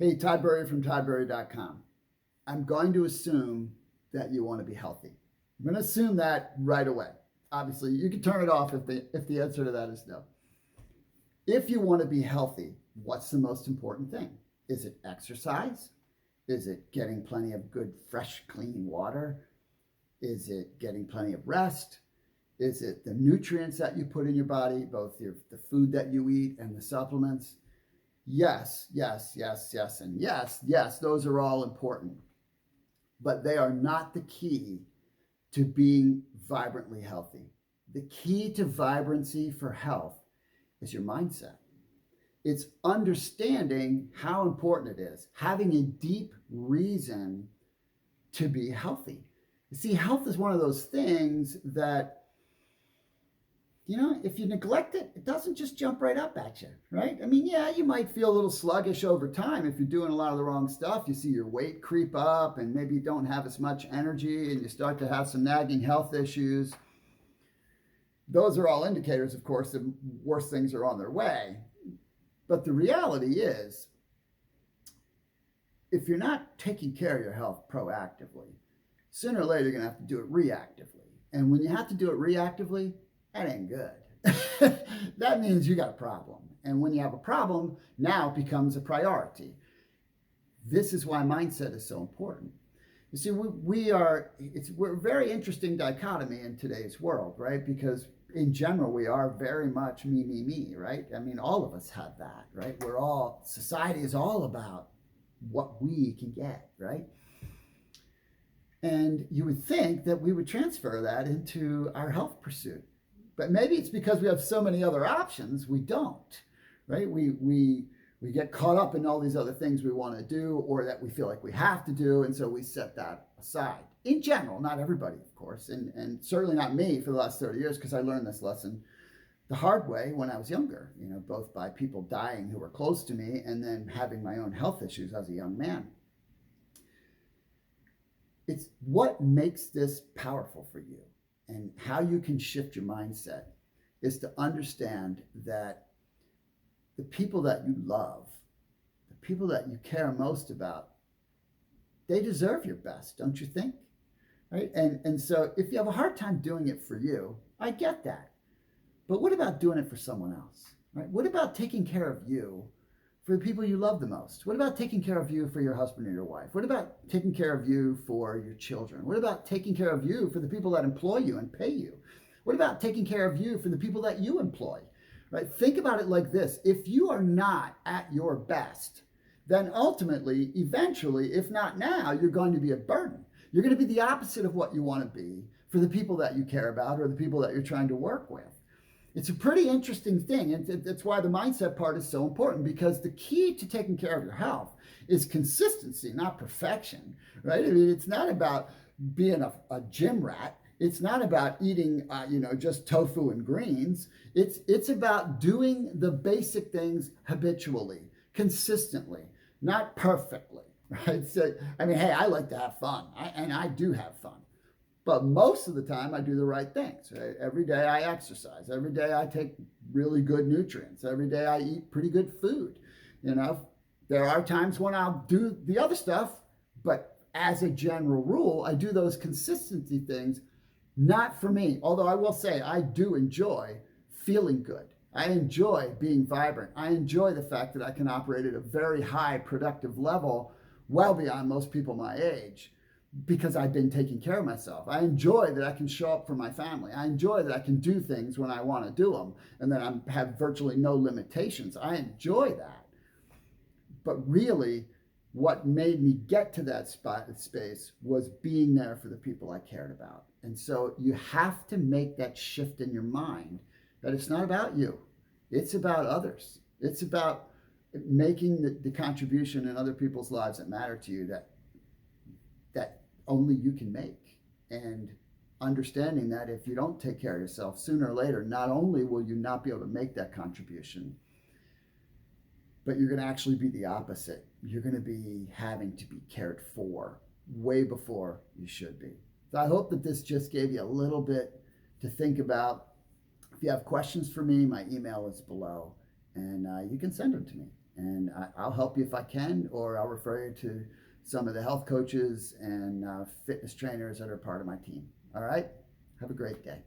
Hey, tburrier from tburrier.com. I'm going to assume that you want to be healthy. I'm going to assume that right away. Obviously, you can turn it off if the answer to that is no. If you want to be healthy, what's the most important thing? Is it exercise? Is it getting plenty of good, fresh, clean water? Is it getting plenty of rest? Is it the nutrients that you put in your body, both the food that you eat and the supplements? Yes, yes, yes, yes, and yes, yes, those are all important. But they are not the key to being vibrantly healthy. The key to vibrancy for health is your mindset. It's understanding how important it is, having a deep reason to be healthy. You see, health is one of those things that, if you neglect it, it doesn't just jump right up at you, right? I mean, yeah, you might feel a little sluggish over time if you're doing a lot of the wrong stuff. You see your weight creep up and maybe you don't have as much energy and you start to have some nagging health issues. Those are all indicators, of course, that worse things are on their way. But the reality is, if you're not taking care of your health proactively, sooner or later you're going to have to do it reactively. And when you have to do it reactively, that ain't good. That means you got a problem. And when you have a problem, now it becomes a priority. This is why mindset is so important. You see, we're a very interesting dichotomy in today's world, right? Because in general, we are very much me, right? I mean, all of us have that, right? Society is all about what we can get, right? And you would think that we would transfer that into our health pursuit. But maybe it's because we have so many other options, we don't, right? We get caught up in all these other things we want to do or that we feel like we have to do, and so we set that aside. In general, not everybody, of course, and certainly not me for the last 30 years, because I learned this lesson the hard way when I was younger, both by people dying who were close to me and then having my own health issues as a young man. It's what makes this powerful for you. And how you can shift your mindset is to understand that the people that you love, the people that you care most about, they deserve your best, don't you think? Right? And so if you have a hard time doing it for you, I get that. But what about doing it for someone else? Right? What about taking care of you for the people you love the most? What about taking care of you for your husband or your wife? What about taking care of you for your children? What about taking care of you for the people that employ you and pay you? What about taking care of you for the people that you employ? Right? Think about it like this. If you are not at your best, then ultimately, eventually, if not now, you're going to be a burden. You're going to be the opposite of what you want to be for the people that you care about or the people that you're trying to work with. It's a pretty interesting thing, and that's why the mindset part is so important, because the key to taking care of your health is consistency, not perfection, right? I mean, it's not about being a gym rat. It's not about eating, just tofu and greens. It's about doing the basic things habitually, consistently, not perfectly, right? So, I mean, hey, I like to have fun, and I do have fun. But most of the time, I do the right things. Right? Every day I exercise. Every day I take really good nutrients. Every day I eat pretty good food. There are times when I'll do the other stuff, but as a general rule, I do those consistency things, not for me. Although I will say I do enjoy feeling good. I enjoy being vibrant. I enjoy the fact that I can operate at a very high productive level, well beyond most people my age, because I've been taking care of myself. I enjoy that I can show up for my family. I enjoy that I can do things when I want to do them and that I have virtually no limitations. I enjoy that. But really, what made me get to that space was being there for the people I cared about. And so you have to make that shift in your mind that it's not about you. It's about others. It's about making the contribution in other people's lives that matter to you, that only you can make, and understanding that if you don't take care of yourself, sooner or later, not only will you not be able to make that contribution, but you're going to actually be the opposite. You're going to be having to be cared for way before you should be. So I hope that this just gave you a little bit to think about. If you have questions for me, my email is below, and you can send them to me. And I'll help you if I can, or I'll refer you to some of the health coaches and fitness trainers that are part of my team. All right? Have a great day.